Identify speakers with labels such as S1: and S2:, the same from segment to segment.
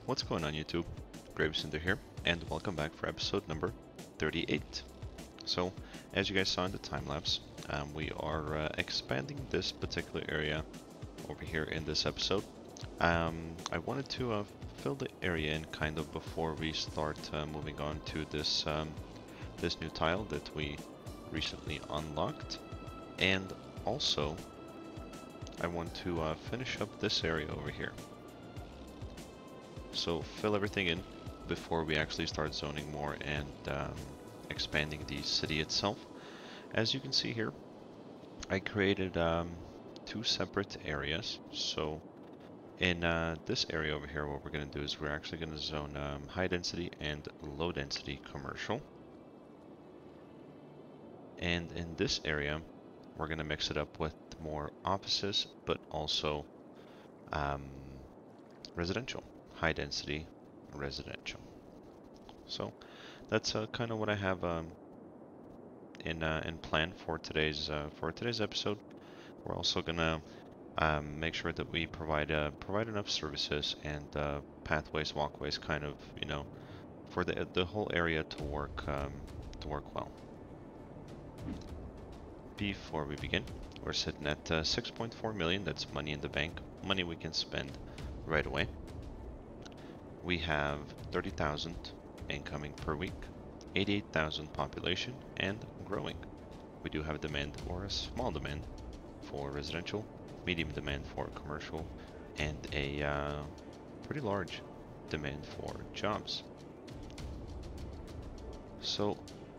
S1: What's going on YouTube? GraveCinder here, and welcome back for episode number 38. So, as you guys saw in the time-lapse, we are expanding this particular area over here in this episode. I wanted to fill the area in kind of before we start moving on to this, this new tile that we recently unlocked. And also, I want to finish up this area over here. So fill everything in before we actually start zoning more and expanding the city itself. As you can see here, I created two separate areas. So in this area over here, what we're going to do is we're actually going to zone high density and low density commercial. And in this area, we're going to mix it up with more offices, but also residential. High density residential. So that's kind of what I have in plan for today's episode. We're also gonna make sure that we provide enough services and pathways, walkways, kind of, you know, for the whole area to work well. Before we begin, we're sitting at 6.4 million. That's money in the bank, money we can spend right away. We have 30,000 incoming per week, 88,000 population, and growing. We do have a demand, or a small demand, for residential, medium demand for commercial, and a pretty large demand for jobs. So,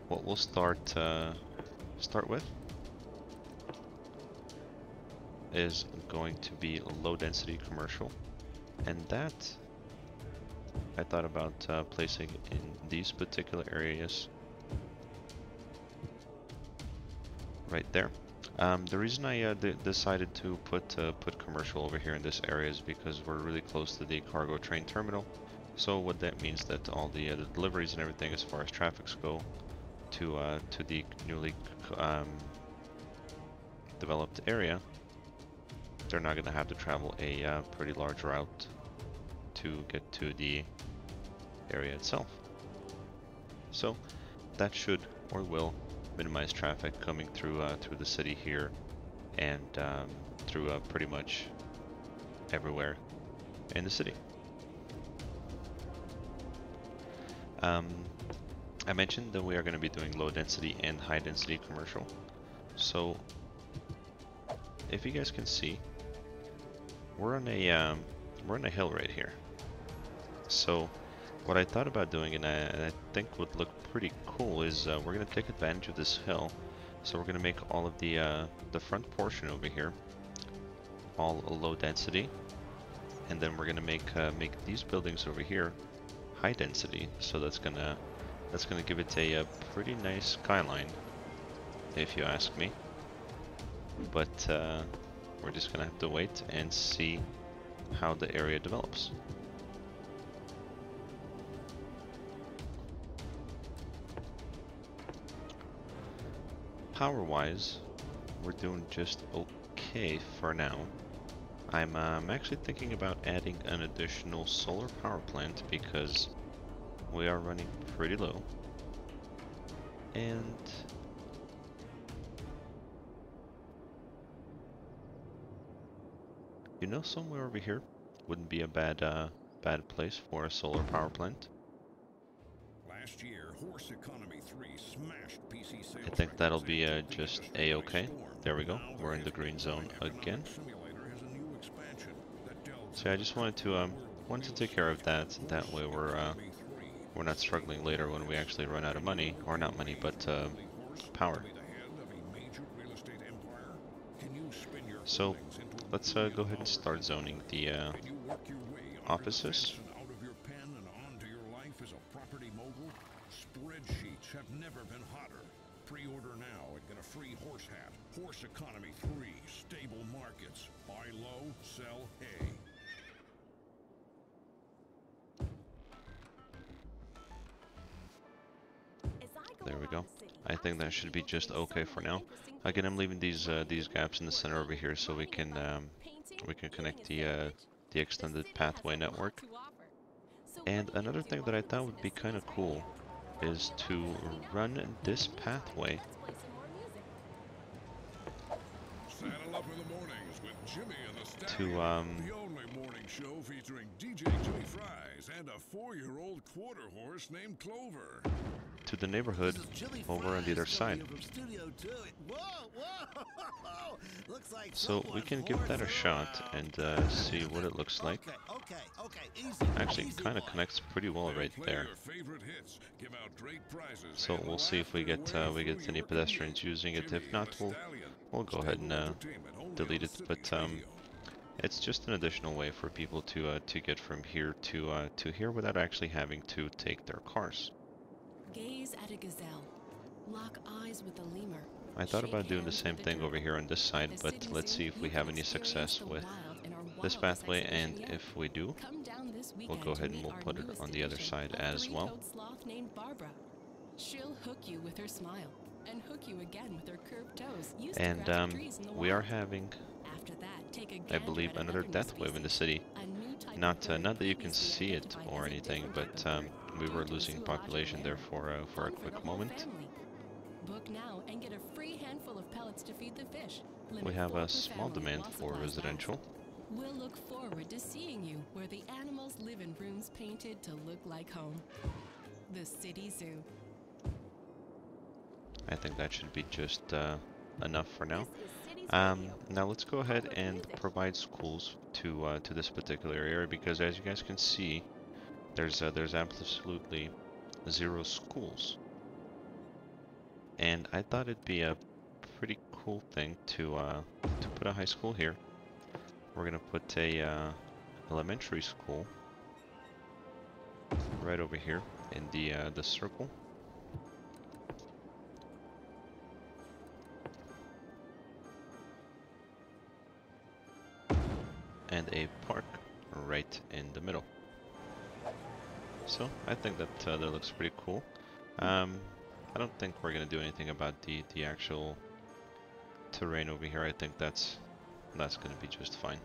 S1: what we'll start with is going to be low density commercial, and that I thought about placing in these particular areas right there. The reason I decided to put commercial over here in this area is because we're really close to the cargo train terminal. So what that means that all the deliveries and everything as far as traffics go to the newly developed area, they're not going to have to travel a pretty large route to get to the area itself. So that should or will minimize traffic coming through through the city here and through pretty much everywhere in the city. I mentioned that we are going to be doing low density and high density commercial. So if you guys can see, we're on a hill right here. So what I thought about doing, and I think would look pretty cool, is we're going to take advantage of this hill. So we're going to make all of the front portion over here all low density, and then we're going to make these buildings over here high density. So that's gonna give it a pretty nice skyline, if you ask me. But we're just gonna have to wait and see how the area develops. Power-wise, we're doing just okay for now. I'm actually thinking about adding an additional solar power plant because we are running pretty low. And you know, somewhere over here wouldn't be a bad place for a solar power plant.
S2: Last year, Horse Economy 3 smashed PC sales.
S1: I think that'll be just a-okay. There we go. We're in the green zone again. So I just wanted to take care of that. That way we're not struggling later when we actually run out of money, or not money, but power. So let's go ahead and start zoning the offices.
S2: Spreadsheets have never been hotter. Pre-order now and get a free horse hat. Horse Economy 3, stable markets. Buy low, sell hay.
S1: There we go. I think that should be just okay for now. Again, I'm leaving these gaps in the center over here so we can connect the extended pathway network. And another thing that I thought would be kind of cool is to run this pathway.
S2: Saddle up in the mornings with Jimmy and the Stallion,
S1: To
S2: the only morning show featuring DJ Jimmy Fries and a 4-year-old quarter horse named Clover.
S1: to the neighborhood over on the other side. So we can give that a shot and see what it looks like. Actually, it kind of connects pretty well right there. So we'll see if we get any pedestrians using it. If not, we'll go ahead and delete it. But it's just an additional way for people to get from here to here without actually having to take their cars.
S3: Gaze at a gazelle. Lock eyes with a lemur.
S1: I thought about doing the same thing over here on this side, but let's see if we have any success with this pathway, and if we do, we'll go ahead and we'll put it on the other side as well.
S3: She'll hook you with her smile and hook you again with her curved toes.
S1: And we are having, I believe, another death wave in the city. Not that you can see it or anything, but we were losing population there for a quick moment.
S3: Book now and get a free handful of pellets to feed the fish.
S1: We have a small demand for residential.
S3: We'll look forward to seeing you where the animals live in rooms painted to look like home. The City Zoo.
S1: I think that should be just enough for now. Now let's go ahead and provide schools to this particular area, because as you guys can see, there's absolutely 0 schools. And I thought it'd be a pretty cool thing to put a high school here. We're gonna put a elementary school right over here in the circle. And a park right in the middle. So I think that that looks pretty cool. I don't think we're gonna do anything about the actual terrain over here. I think that's gonna be just fine.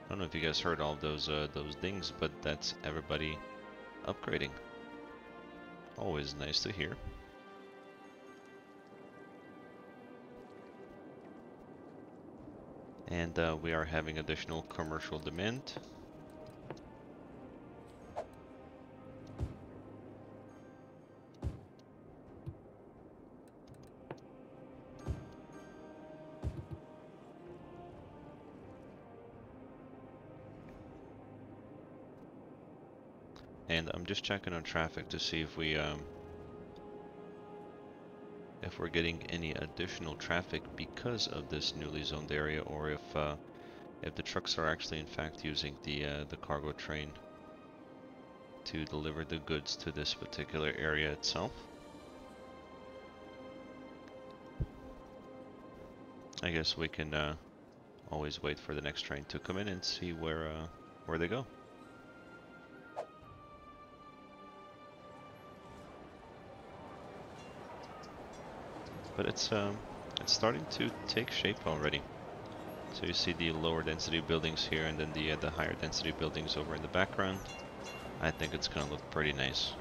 S1: I don't know if you guys heard all those dings, but that's everybody upgrading. Always nice to hear. And we are having additional commercial demand. And I'm just checking on traffic to see if we're getting any additional traffic because of this newly zoned area, or if the trucks are actually in fact using the cargo train to deliver the goods to this particular area itself. I guess we can always wait for the next train to come in and see where they go. But it's starting to take shape already. So you see the lower density buildings here, and then the higher density buildings over in the background. I think it's gonna look pretty nice.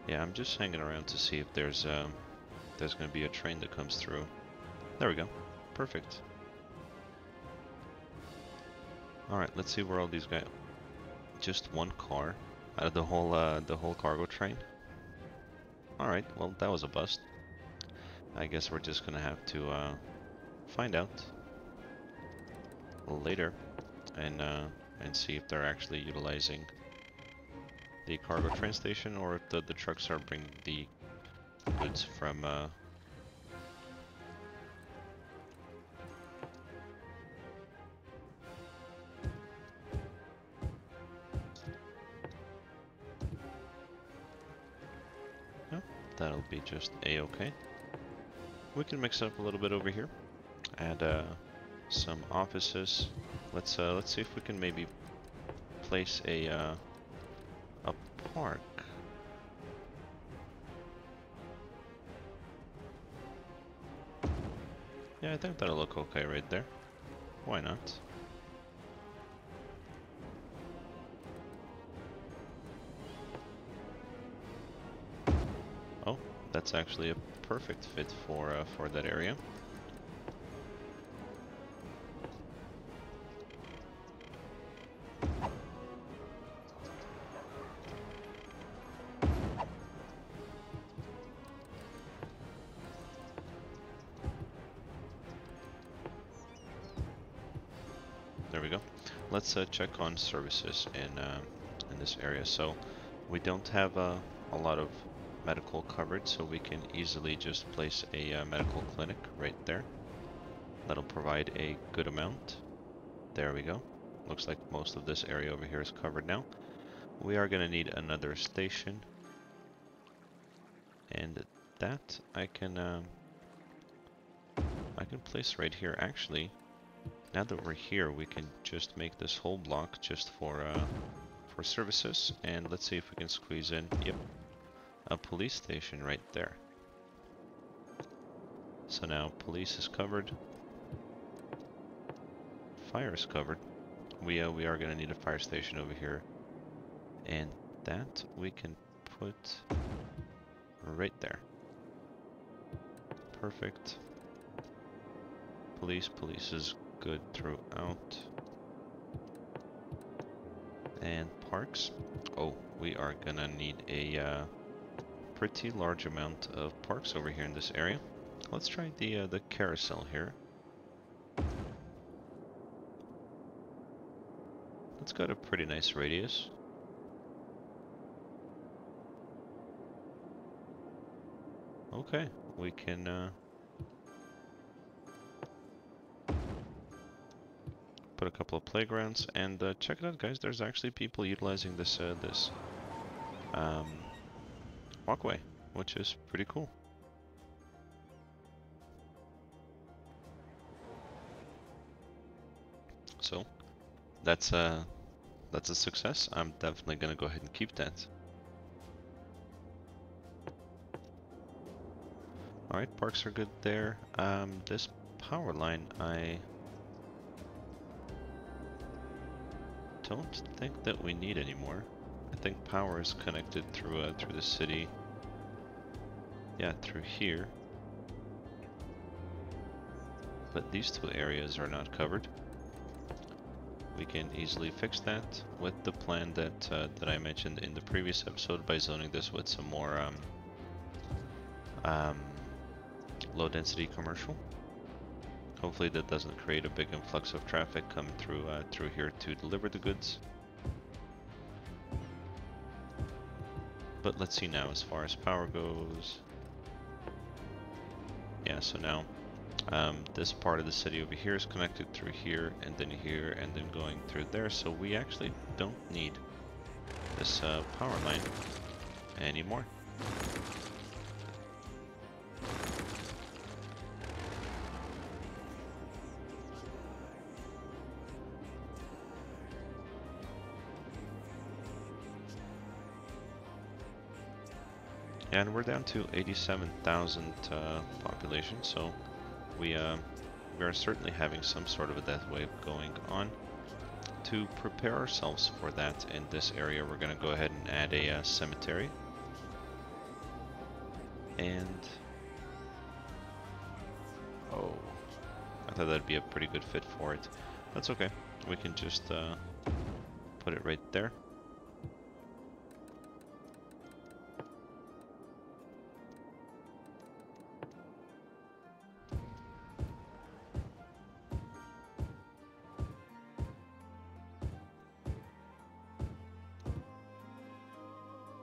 S1: Yeah, I'm just hanging around to see if there's going to be a train that comes through. There we go. Perfect. Alright, let's see where all these guys... Just one car out of the whole cargo train? Alright, well, that was a bust. I guess we're just going to have to find out later and see if they're actually utilizing the cargo train station, or if the trucks are bringing the goods from no, that'll be just a-okay. we can mix up a little bit over here. Add some offices. Let's see if we can maybe place a park. Yeah, I think that'll look okay right there. Why not? Oh, that's actually a perfect fit for that area. There we go. Let's check on services in this area. So we don't have a lot of medical coverage, so we can easily just place a medical clinic right there. That'll provide a good amount. There we go. Looks like most of this area over here is covered now. We are going to need another station, and that I can place right here. Actually, now that we're here, we can just make this whole block just for services, and let's see if we can squeeze in, yep, a police station right there. So now police is covered, fire is covered. We are going to need a fire station over here, and that we can put right there. Perfect. Police is good throughout. And parks. Oh, we are gonna need a pretty large amount of parks over here in this area. Let's try the carousel here. It's got a pretty nice radius. Okay, we can put a couple of playgrounds, and check it out, guys. There's actually people utilizing this walkway, which is pretty cool. So that's a success. I'm definitely gonna go ahead and keep that. All right, parks are good there. This power line, I don't think that we need anymore. I think power is connected through the city. Yeah, through here. But these two areas are not covered. We can easily fix that with the plan that I mentioned in the previous episode by zoning this with some more low density commercial. Hopefully that doesn't create a big influx of traffic coming through here to deliver the goods. But let's see now as far as power goes. Yeah, so now this part of the city over here is connected through here and then going through there. So we actually don't need this power line anymore. And we're down to 87,000 population, so we are certainly having some sort of a death wave going on. To prepare ourselves for that in this area, we're going to go ahead and add a cemetery. And oh, I thought that'd be a pretty good fit for it. That's okay. We can just put it right there.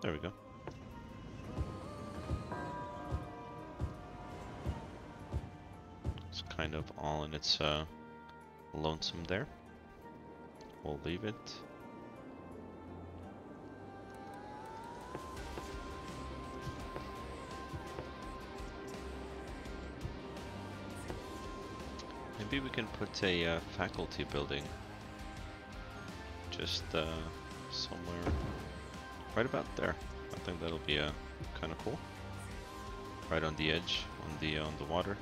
S1: There we go. It's kind of all in its lonesome there. We'll leave it. Maybe we can put a faculty building just somewhere right about there. I think that'll be kind of cool. Right on the edge, on the water.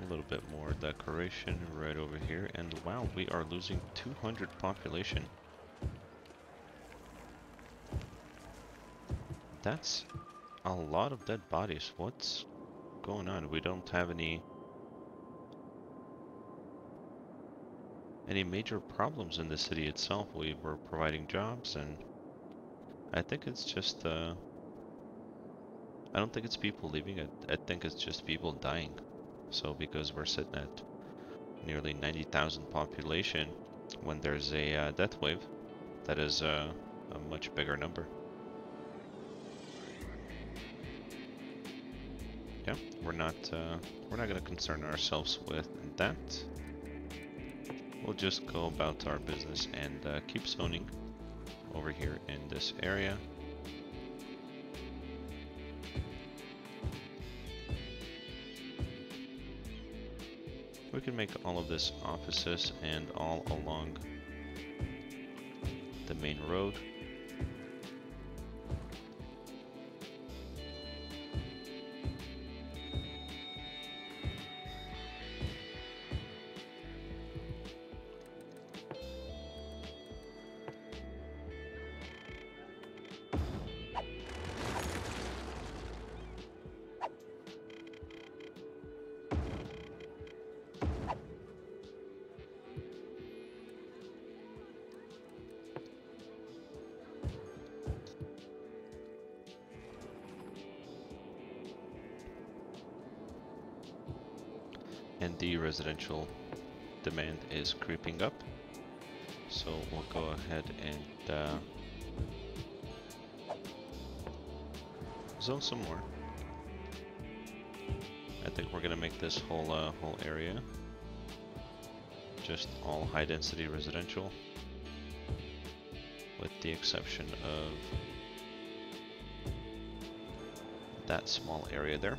S1: A little bit more decoration right over here, and wow, we are losing 200 population. That's a lot of dead bodies. What's going on? We don't have any major problems in the city itself. We were providing jobs, and I think it's just I don't think it's people leaving. I think it's just people dying. So because we're sitting at nearly 90,000 population, when there's a death wave, that is a much bigger number. Yeah, we're not going to concern ourselves with that. We'll just go about our business and keep zoning over here in this area. We can make all of this offices and all along the main road. And the residential demand is creeping up, so we'll go ahead and zone some more. I think we're gonna make this whole area just all high density residential, with the exception of that small area there.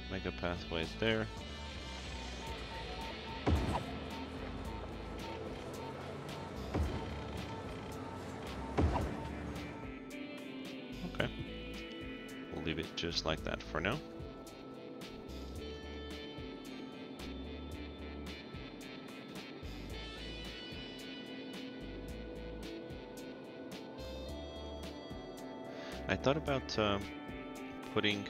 S1: Make a pathway there. Okay. We'll leave it just like that for now. I thought about putting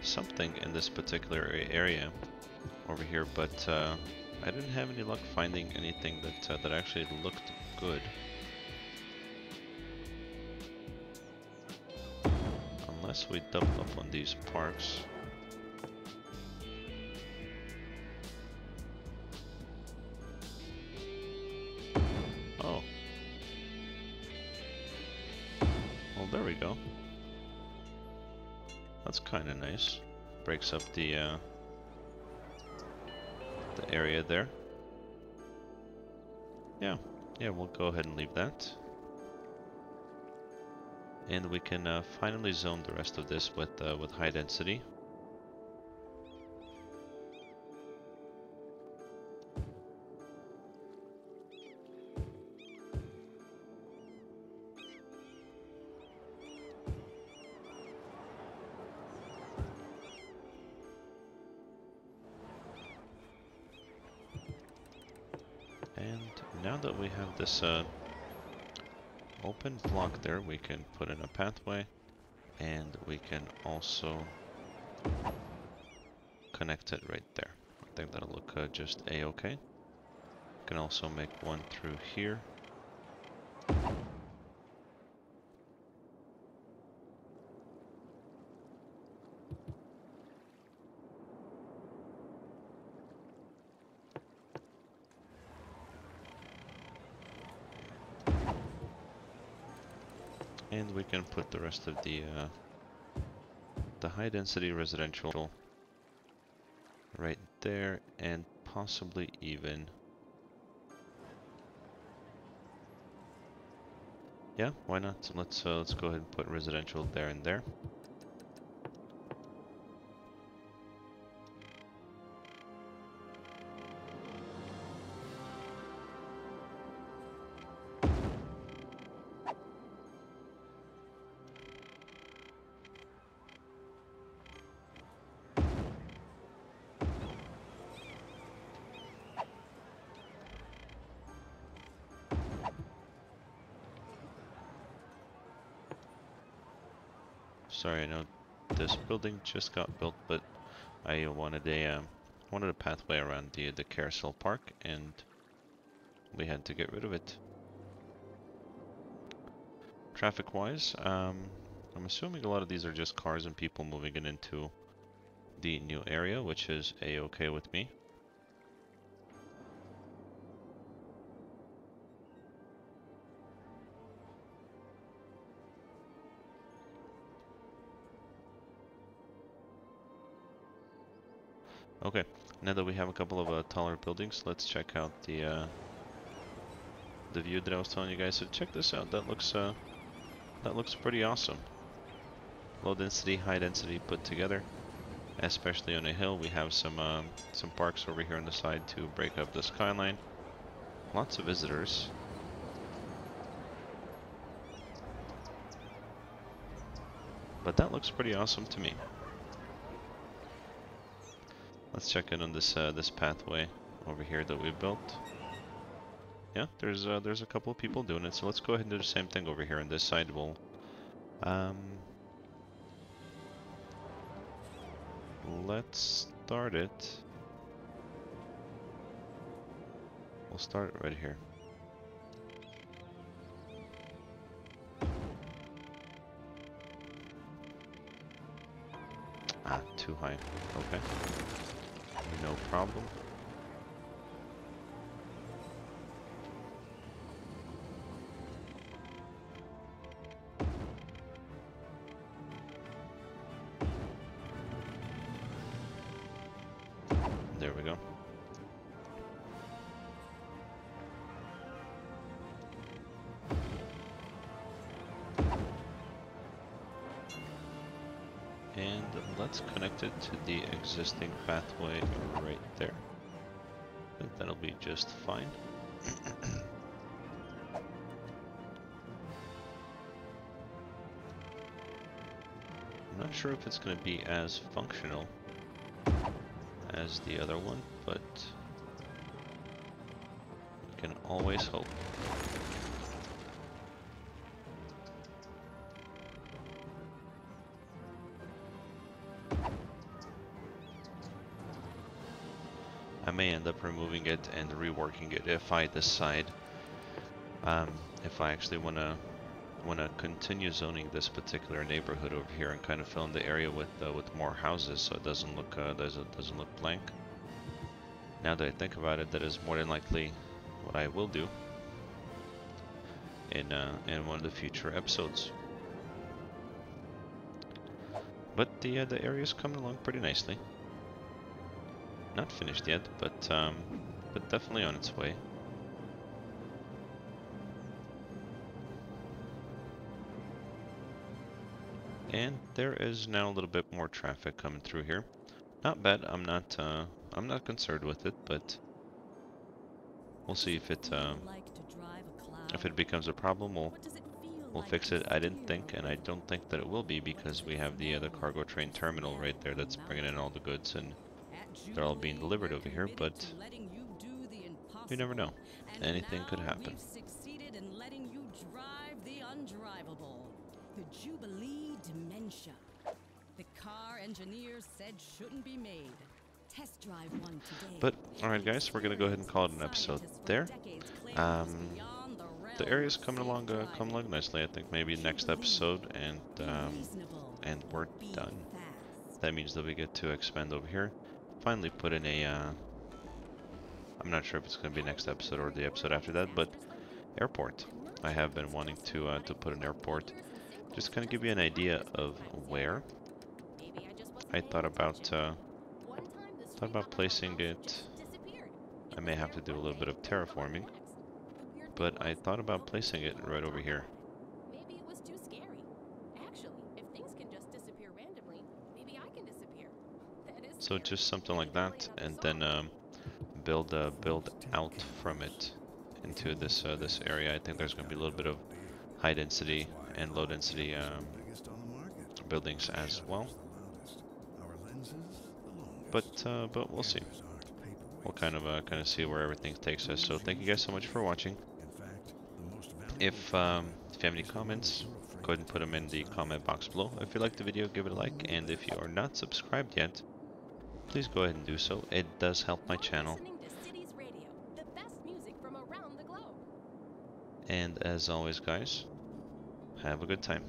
S1: something in this particular area over here, but I didn't have any luck finding anything that actually looked good. Unless we double up on these parks. Oh. Well, there we go. That's kind of nice. Breaks up the area there. Yeah, we'll go ahead and leave that. And we can finally zone the rest of this with high density. And now that we have this open block there, we can put in a pathway, and we can also connect it right there. I think that'll look just a-okay. We can also make one through here. And we can put the rest of the high density residential right there, and possibly even... Yeah, why not? So let's go ahead and put residential there and there. Sorry, I know this building just got built, but I wanted a pathway around the carousel park, and we had to get rid of it. Traffic-wise, I'm assuming a lot of these are just cars and people moving into the new area, which is a-okay with me. Okay, now that we have a couple of taller buildings, let's check out the view that I was telling you guys. So check this out. That looks pretty awesome. Low density, high density put together, especially on a hill. We have some parks over here on the side to break up the skyline. Lots of visitors. But that looks pretty awesome to me. Let's check in on this this pathway over here that we built. Yeah, there's a couple of people doing it, so let's go ahead and do the same thing over here on this side. Let's start it. We'll start it right here. Ah, too high. Okay. No problem. There we go. And let's connect it to the existing pathway right there. I think that'll be just fine. I'm not sure if it's going to be as functional as the other one, but we can always hope. I may end up removing it and reworking it if I decide if I actually want to continue zoning this particular neighborhood over here and kind of fill in the area with more houses, so it doesn't look blank. Now that I think about it, that is more than likely what I will do in one of the future episodes. But the area is coming along pretty nicely. Not finished yet, but definitely on its way. And there is now a little bit more traffic coming through here. Not bad. I'm not concerned with it, but we'll see if it becomes a problem. We'll fix it. I didn't think, and I don't think that it will be, because we have the cargo train terminal right there that's bringing in all the goods, and they're all being delivered over here. But you never know. Anything could happen.
S3: The Jubilee Dementia. The car engineers said shouldn't be made. Test drive one today.
S1: But alright guys, we're gonna go ahead and call it an episode there. The area's coming along nicely. I think maybe next episode and we're done. That means that we get to expand over here. Finally put in a I'm not sure if it's gonna be next episode or the episode after that, but airport. I have been wanting to put an airport. Just kind of give you an idea of where. I thought about Thought about placing it. I may have to do a little bit of terraforming, but I thought about placing it right over here.
S3: Maybe it was too scary. Actually, if things can just disappear randomly, maybe I can disappear. That is
S1: So
S3: scary.
S1: just something like
S3: Maybe play
S1: that,
S3: another
S1: and
S3: song.
S1: then build out from it into this area. I think there's going to be a little bit of high density and low density buildings as well. But we'll see. We'll kind of see where everything takes us. So thank you guys so much for watching. If you have any comments, go ahead and put them in the comment box below. If you liked the video, give it a like, and if you are not subscribed yet, please go ahead and do so. It does help my channel.
S3: Listening to Cities Radio, the best music from around the globe.
S1: And as always, guys, have a good time.